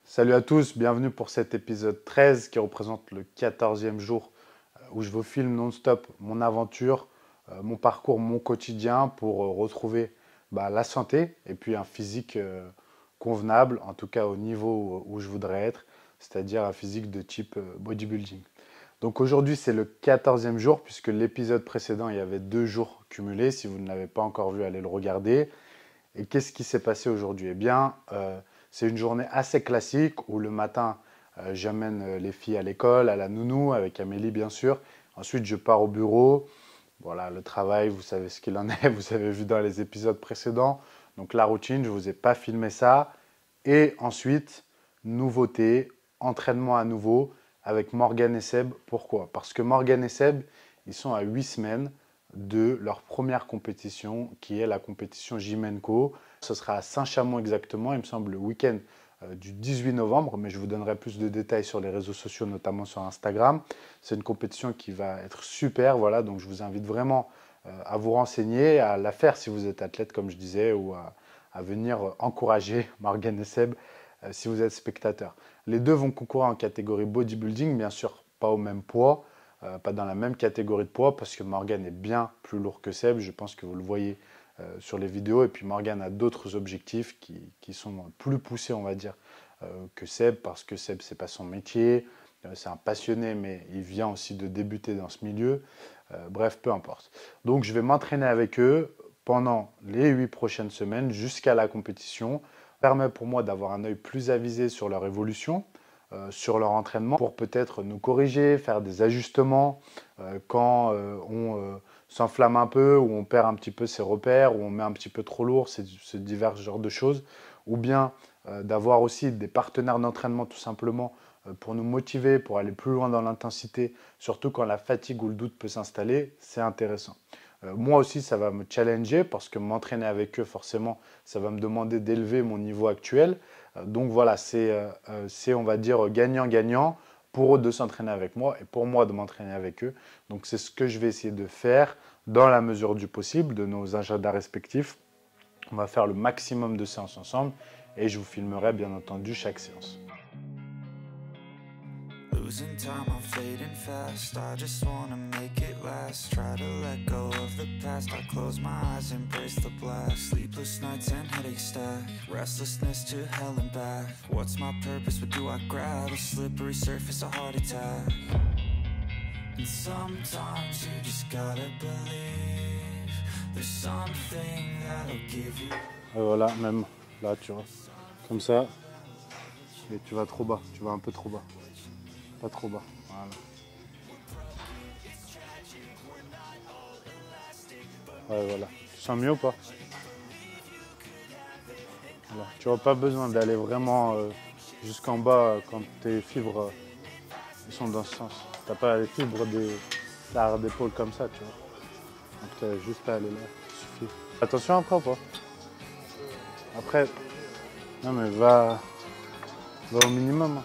Salut à tous, bienvenue pour cet épisode 13 qui représente le 14e jour où je vous filme non-stop mon aventure, mon parcours, mon quotidien pour retrouver la santé et puis un physique convenable, en tout cas au niveau où je voudrais être, c'est-à-dire un physique de type bodybuilding. Donc aujourd'hui c'est le 14e jour puisque l'épisode précédent il y avait 2 jours cumulés. Si vous ne l'avez pas encore vu, allez le regarder. Et qu'est-ce qui s'est passé aujourd'hui? Eh bien, c'est une journée assez classique où le matin, j'amène les filles à l'école, à la nounou, avec Amélie bien sûr. Ensuite, je pars au bureau. Voilà, le travail, vous savez ce qu'il en est, vous avez vu dans les épisodes précédents. Donc la routine, je ne vous ai pas filmé ça. Et ensuite, nouveauté, entraînement à nouveau avec Morgan et Seb. Pourquoi? Parce que Morgan et Seb, ils sont à 8 semaines de leur première compétition, qui est la compétition Jimenco. Ce sera à Saint-Chamond exactement, il me semble, le week-end du 18 novembre, mais je vous donnerai plus de détails sur les réseaux sociaux, notamment sur Instagram. C'est une compétition qui va être super, voilà, donc je vous invite vraiment à vous renseigner, à la faire si vous êtes athlète, comme je disais, ou à venir encourager Morgan et Seb si vous êtes spectateur. Les deux vont concourir en catégorie bodybuilding, bien sûr, pas au même poids, pas dans la même catégorie de poids, parce que Morgan est bien plus lourd que Seb, je pense que vous le voyez sur les vidéos, et puis Morgan a d'autres objectifs qui sont plus poussés, on va dire, que Seb, parce que Seb, c'est pas son métier, c'est un passionné, mais il vient aussi de débuter dans ce milieu, bref, peu importe. Donc je vais m'entraîner avec eux pendant les 8 prochaines semaines, jusqu'à la compétition. Ça permet pour moi d'avoir un œil plus avisé sur leur évolution, sur leur entraînement, pour peut-être nous corriger, faire des ajustements quand on s'enflamme un peu, ou on perd un petit peu ses repères, ou on met un petit peu trop lourd, c'est divers genres de choses, ou bien d'avoir aussi des partenaires d'entraînement tout simplement pour nous motiver, pour aller plus loin dans l'intensité, surtout quand la fatigue ou le doute peut s'installer, c'est intéressant. Moi aussi, ça va me challenger parce que m'entraîner avec eux, forcément, ça va me demander d'élever mon niveau actuel. Donc voilà, c'est, on va dire, gagnant-gagnant pour eux de s'entraîner avec moi et pour moi de m'entraîner avec eux. Donc c'est ce que je vais essayer de faire dans la mesure du possible de nos agendas respectifs. On va faire le maximum de séances ensemble et je vous filmerai bien entendu chaque séance. Losing time, I'm fading fast. I just wanna make it last. Try to let go of the past. I close my eyes, embrace the blast. Sleepless nights and headaches stack. Restlessness to hell and back. What's my purpose? What do I grab? A slippery surface, a heart attack. And sometimes you just gotta believe there's something that'll give you. Et voilà, même là, tu vois, comme ça, et tu vas trop bas, tu vas un peu trop bas. Pas trop bas, voilà. Ouais, voilà. Tu sens mieux ou pas? Voilà. Tu n'auras pas besoin d'aller vraiment jusqu'en bas quand tes fibres ils sont dans ce sens. Tu n'as pas les fibres des l'arrière d'épaule comme ça, tu vois. Donc tu as juste à aller là, ça suffit. Attention après ou pas? Après, non mais va au minimum. Hein.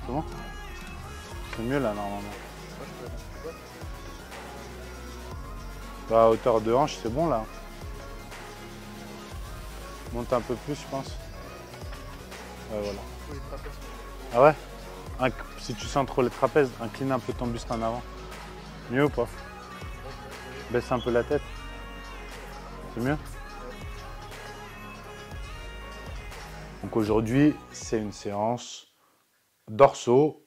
Comment? C'est mieux là normalement. À hauteur de hanche, c'est bon là. Monte un peu plus, je pense. Ouais, voilà. Ah ouais? Si tu sens trop les trapèzes, incline un peu ton buste en avant. Mieux ou pas? Baisse un peu la tête. C'est mieux? Donc aujourd'hui, c'est une séance dorsaux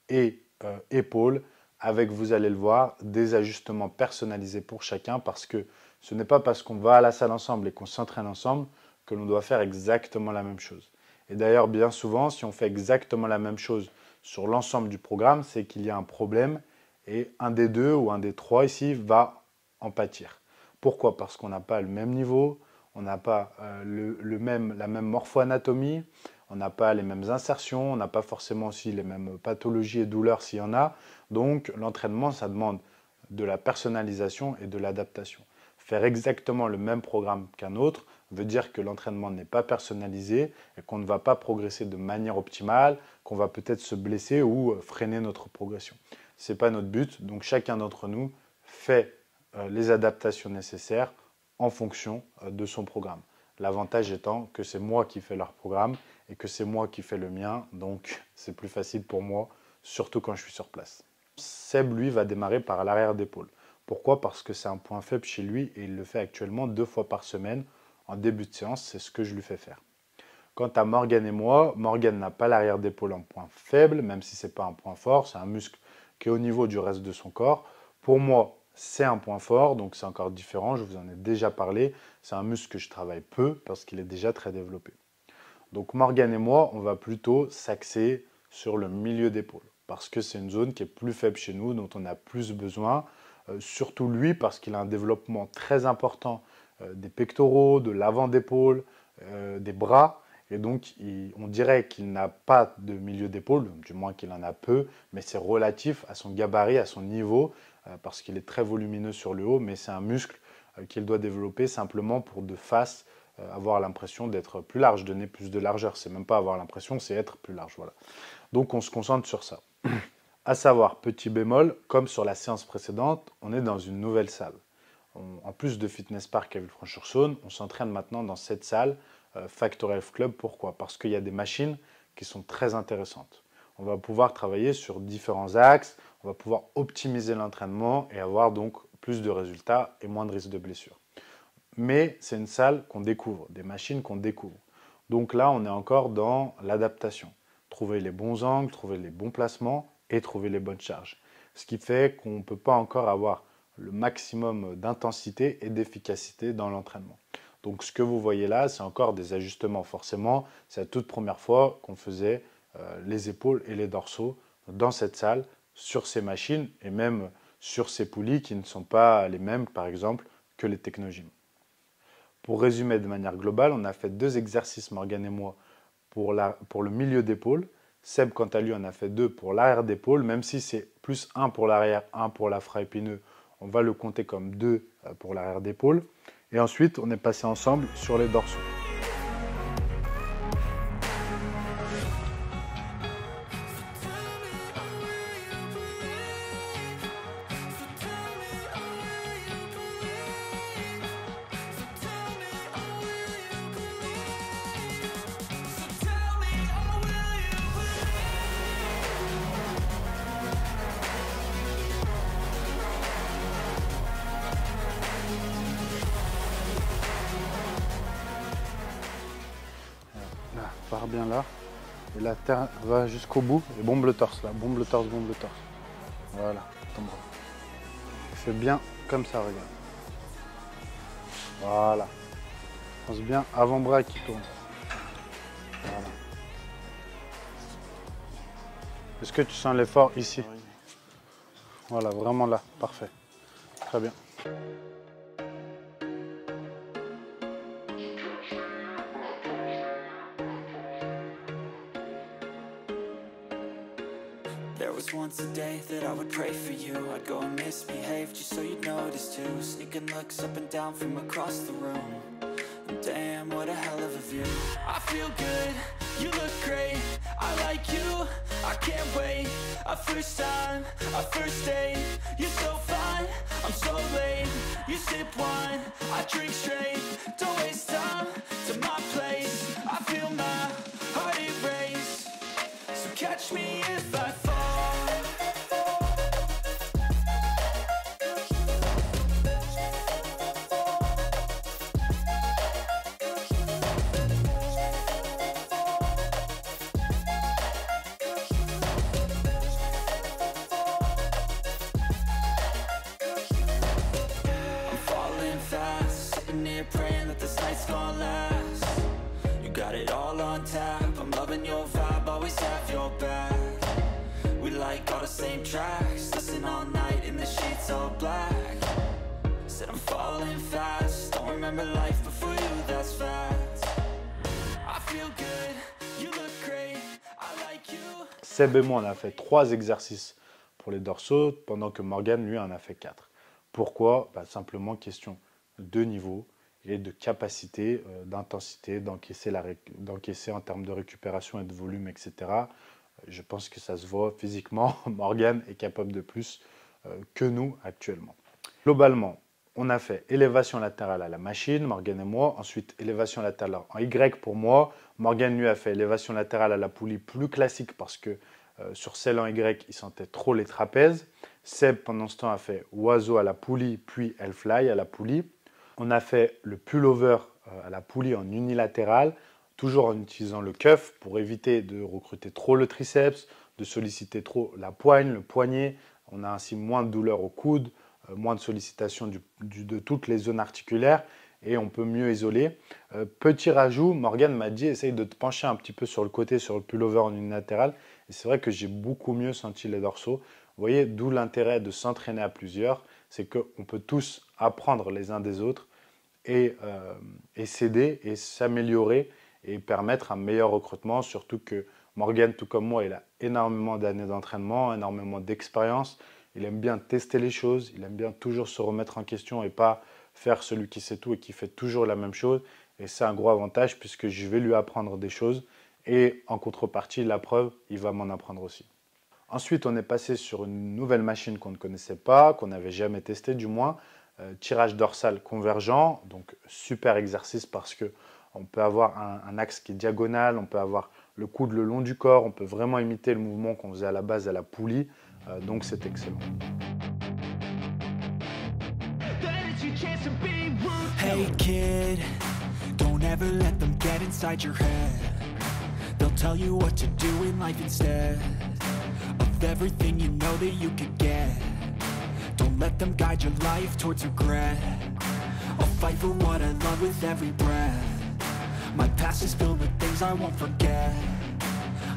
et épaules avec, vous allez le voir, des ajustements personnalisés pour chacun parce que ce n'est pas parce qu'on va à la salle ensemble et qu'on s'entraîne ensemble que l'on doit faire exactement la même chose. Et d'ailleurs, bien souvent, si on fait exactement la même chose sur l'ensemble du programme, c'est qu'il y a un problème et un des deux ou un des trois ici va en pâtir. Pourquoi? Parce qu'on n'a pas le même niveau, on n'a pas la même morpho-anatomie, on n'a pas les mêmes insertions, on n'a pas forcément aussi les mêmes pathologies et douleurs s'il y en a. Donc l'entraînement, ça demande de la personnalisation et de l'adaptation. Faire exactement le même programme qu'un autre veut dire que l'entraînement n'est pas personnalisé et qu'on ne va pas progresser de manière optimale, qu'on va peut-être se blesser ou freiner notre progression. Ce n'est pas notre but, donc chacun d'entre nous fait les adaptations nécessaires en fonction de son programme. L'avantage étant que c'est moi qui fais leur programme et que c'est moi qui fais le mien, donc c'est plus facile pour moi, surtout quand je suis sur place. Seb, lui, va démarrer par l'arrière d'épaule. Pourquoi? Parce que c'est un point faible chez lui et il le fait actuellement 2 fois par semaine. En début de séance, c'est ce que je lui fais faire. Quant à Morgan et moi, Morgan n'a pas l'arrière d'épaule en point faible, même si ce n'est pas un point fort, c'est un muscle qui est au niveau du reste de son corps. Pour moi, c'est un point fort, donc c'est encore différent, je vous en ai déjà parlé. C'est un muscle que je travaille peu parce qu'il est déjà très développé. Donc Morgan et moi, on va plutôt s'axer sur le milieu d'épaule parce que c'est une zone qui est plus faible chez nous, dont on a plus besoin. Surtout lui parce qu'il a un développement très important des pectoraux, de l'avant d'épaule, des bras. Et donc, on dirait qu'il n'a pas de milieu d'épaule, du moins qu'il en a peu, mais c'est relatif à son gabarit, à son niveau, parce qu'il est très volumineux sur le haut, mais c'est un muscle qu'il doit développer simplement pour de face avoir l'impression d'être plus large, donner plus de largeur. C'est même pas avoir l'impression, c'est être plus large. Voilà. Donc, on se concentre sur ça. À savoir, petit bémol, comme sur la séance précédente, on est dans une nouvelle salle. En plus de Fitness Park à Villefranche-sur-Saône, on s'entraîne maintenant dans cette salle, Factor Health Club. Pourquoi? Parce qu'il y a des machines qui sont très intéressantes. On va pouvoir travailler sur différents axes, on va pouvoir optimiser l'entraînement et avoir donc plus de résultats et moins de risques de blessure. Mais c'est une salle qu'on découvre, des machines qu'on découvre. Donc là, on est encore dans l'adaptation. Trouver les bons angles, trouver les bons placements et trouver les bonnes charges. Ce qui fait qu'on ne peut pas encore avoir le maximum d'intensité et d'efficacité dans l'entraînement. Donc ce que vous voyez là, c'est encore des ajustements. Forcément, c'est la toute première fois qu'on faisait les épaules et les dorsaux dans cette salle, sur ces machines et même sur ces poulies qui ne sont pas les mêmes, par exemple, que les technogymes. Pour résumer de manière globale, on a fait 2 exercices, Morgan et moi, pour le milieu d'épaule. Seb, quant à lui, en a fait 2 pour l'arrière d'épaule, même si c'est plus 1 pour l'arrière, 1 pour l'afra épineux, on va le compter comme 2 pour l'arrière d'épaule. Et ensuite, on est passé ensemble sur les dorsaux. Là, pars bien là. Et la terre va jusqu'au bout. Et bombe le torse là. Bombe le torse, bombe le torse. Voilà, ton bras. Fais bien comme ça, regarde. Voilà. Pense bien, avant-bras qui tourne. Voilà. Est-ce que tu sens l'effort ici? Voilà, vraiment là. Parfait. Très bien. There was once a day that I would pray for you. I'd go and misbehave just so you'd notice too. Sneaking looks up and down from across the room. And damn, what a hell of a view. I feel good, you look great. I like you, I can't wait. A first time, a first date. You're so fine, I'm so late. You sip wine, I drink straight. Don't waste time to my place. I feel my heart erase. So catch me if I fall. Praying that this night's gonna last. You got it all on tap. I'm loving your vibe, always have your back. We like all the same tracks. Listen all night in the sheets all black. Said I'm falling fast. Don't remember life before you, that's fact. I feel good, you look great. I like you. Seb et moi, on a fait 3 exercices pour les dorsaux, pendant que Morgan, lui, en a fait 4. Pourquoi? Simplement question de niveau et de capacité, d'intensité, d'encaisser en termes de récupération et de volume, etc. Je pense que ça se voit physiquement. Morgan est capable de plus que nous actuellement. Globalement, on a fait élévation latérale à la machine, Morgan et moi. Ensuite, élévation latérale en Y pour moi. Morgan, lui, a fait élévation latérale à la poulie plus classique parce que sur celle en Y, il sentait trop les trapèzes. Seb, pendant ce temps, a fait oiseau à la poulie, puis L-fly à la poulie. On a fait le pullover à la poulie en unilatéral, toujours en utilisant le cuff pour éviter de recruter trop le triceps, de solliciter trop la poigne, le poignet. On a ainsi moins de douleur au coude, moins de sollicitation de toutes les zones articulaires et on peut mieux isoler. Petit rajout, Morgan m'a dit essaye de te pencher un petit peu sur le côté, sur le pullover en unilatéral. Et c'est vrai que j'ai beaucoup mieux senti les dorsaux. Vous voyez, d'où l'intérêt de s'entraîner à plusieurs, c'est qu'on peut tous apprendre les uns des autres et s'aider et s'améliorer et permettre un meilleur recrutement, surtout que Morgan, tout comme moi, il a énormément d'années d'entraînement, énormément d'expérience. Il aime bien tester les choses, il aime bien toujours se remettre en question et pas faire celui qui sait tout et qui fait toujours la même chose. Et c'est un gros avantage puisque je vais lui apprendre des choses et en contrepartie, la preuve, il va m'en apprendre aussi. Ensuite, on est passé sur une nouvelle machine qu'on ne connaissait pas, qu'on n'avait jamais testée du moins, tirage dorsal convergent, donc super exercice parce qu'on peut avoir un axe qui est diagonal, on peut avoir le coude le long du corps, on peut vraiment imiter le mouvement qu'on faisait à la base à la poulie, donc c'est excellent. Hey kid, don't ever let them get inside your head. They'll tell you what to do in life instead of everything you know that you could get. Don't let them guide your life towards regret. I'll fight for what I love with every breath. My past is filled with things I won't forget.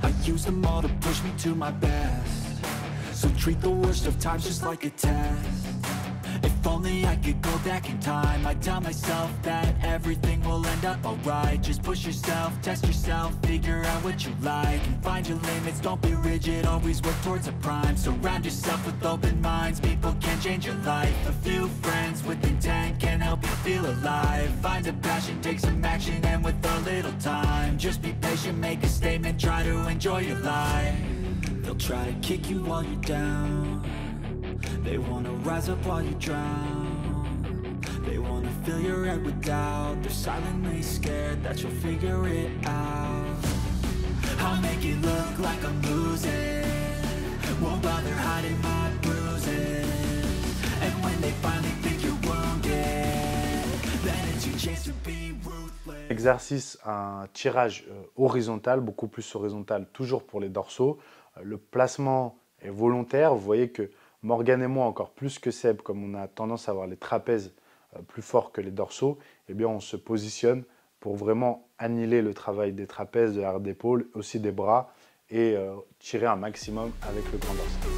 I use them all to push me to my best. So treat the worst of times just like a test. If only I could go back in time, I'd tell myself that everything will end up alright. Just push yourself, test yourself, figure out what you like and find your limits, don't be rigid, always work towards a prime. Surround yourself with open minds, people can change your life. A few friends with intent can help you feel alive. Find a passion, take some action, and with a little time, just be patient, make a statement, try to enjoy your life. They'll try to kick you while you're down. They wanna rise up while you drown. They wanna fill your head with doubt. They're silently scared that you'll figure it out. I'll make it look like I'm losing. Won't bother hiding my bruises. And when they finally think you're wounded, then it's your chance to be ruthless. Exercice, un tirage horizontal, beaucoup plus horizontal, toujours pour les dorsaux. Le placement est volontaire. Vous voyez que Morgan et moi, encore plus que Seb, comme on a tendance à avoir les trapèzes plus forts que les dorsaux, eh bien on se positionne pour vraiment annihiler le travail des trapèzes, de l'arrière d'épaule, aussi des bras, et tirer un maximum avec le grand dorsal.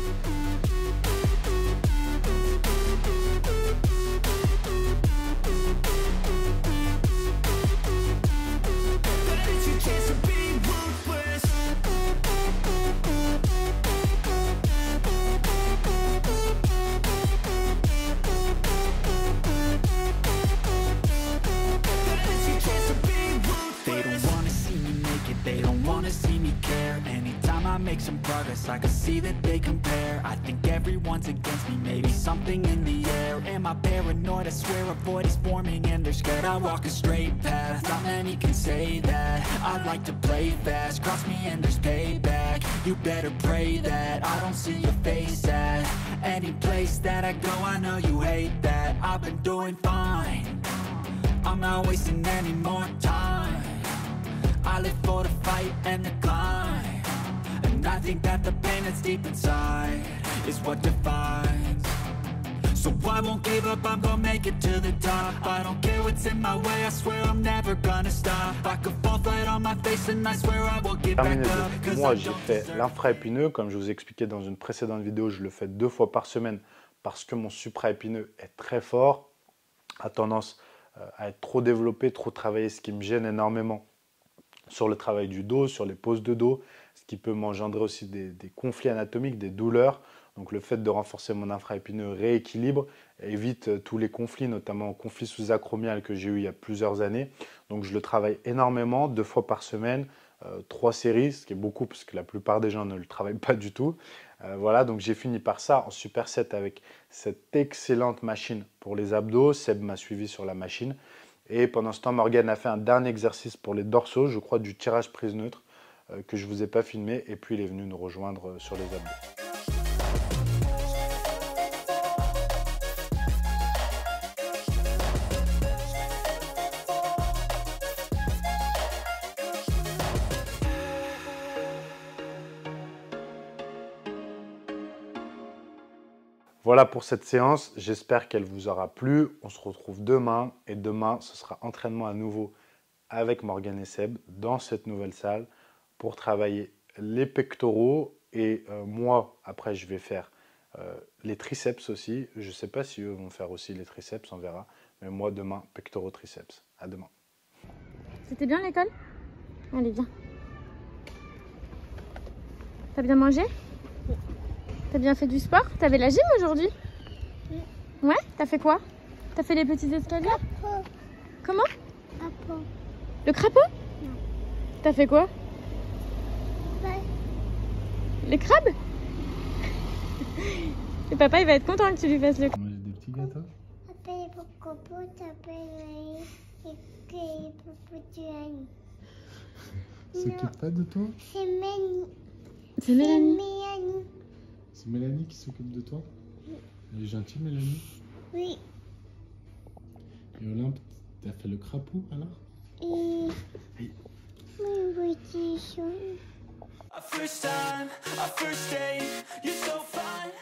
Make some progress, I can see that they compare. I think everyone's against me, maybe something in the air. Am I paranoid? I swear a void is forming and they're scared. I walk a straight path, not many can say that. I like to play fast, cross me and there's payback. You better pray that I don't see your face at any place that I go. I know you hate that. I've been doing fine, I'm not wasting any more time. I live for the fight and the climb. I think that the pain that's deep inside is what defines. So I won't give up, I'm gonna make it to the top. I don't care what's in my way, I swear I'm never gonna stop. I could fall flat on my face and I swear I will get back up. Moi j'ai fait l'infraépineux, comme je vous expliquais dans une précédente vidéo, je le fais 2 fois par semaine parce que mon supraépineux est très fort, a tendance à être trop développé, trop travaillé, ce qui me gêne énormément sur le travail du dos, sur les poses de dos, ce qui peut m'engendrer aussi des conflits anatomiques, des douleurs. Donc le fait de renforcer mon infra-épineux rééquilibre, évite tous les conflits, notamment conflits sous-acromial que j'ai eu il y a plusieurs années. Donc je le travaille énormément, 2 fois par semaine, 3 séries, ce qui est beaucoup parce que la plupart des gens ne le travaillent pas du tout. Voilà, donc j'ai fini par ça en superset avec cette excellente machine pour les abdos. Seb m'a suivi sur la machine. Et pendant ce temps, Morgane a fait un dernier exercice pour les dorsaux, je crois du tirage prise neutre, que je ne vous ai pas filmé. Et puis il est venu nous rejoindre sur les abdos. Voilà pour cette séance, j'espère qu'elle vous aura plu. On se retrouve demain et demain, ce sera entraînement à nouveau avec Morgane et Seb dans cette nouvelle salle pour travailler les pectoraux et moi, après, je vais faire les triceps aussi. Je ne sais pas si eux vont faire aussi les triceps, on verra. Mais moi, demain, pectoraux, triceps. À demain. C'était bien l'école? Allez, viens. T'as bien mangé? T'as bien fait du sport? T'avais la gym aujourd'hui? Ouais? T'as fait quoi? T'as fait les petits escaliers? Crapaud. Comment? Crapaud. Le crapaud? Non. T'as fait quoi? Ouais. Les crabes? Et papa il va être content que tu lui fasses le crabe. Manger des petits gâteaux? Appelle pour copain, t'appelles et pour tu ailles. S'occupe pas de toi? C'est Mélanie. C'est Mélanie. Mélanie. C'est Mélanie qui s'occupe de toi? Elle est gentille, Mélanie. Oui. Et Olympe, t'as fait le crapaud alors? Et mon petit chien. Our first time, our first date, you're so fine.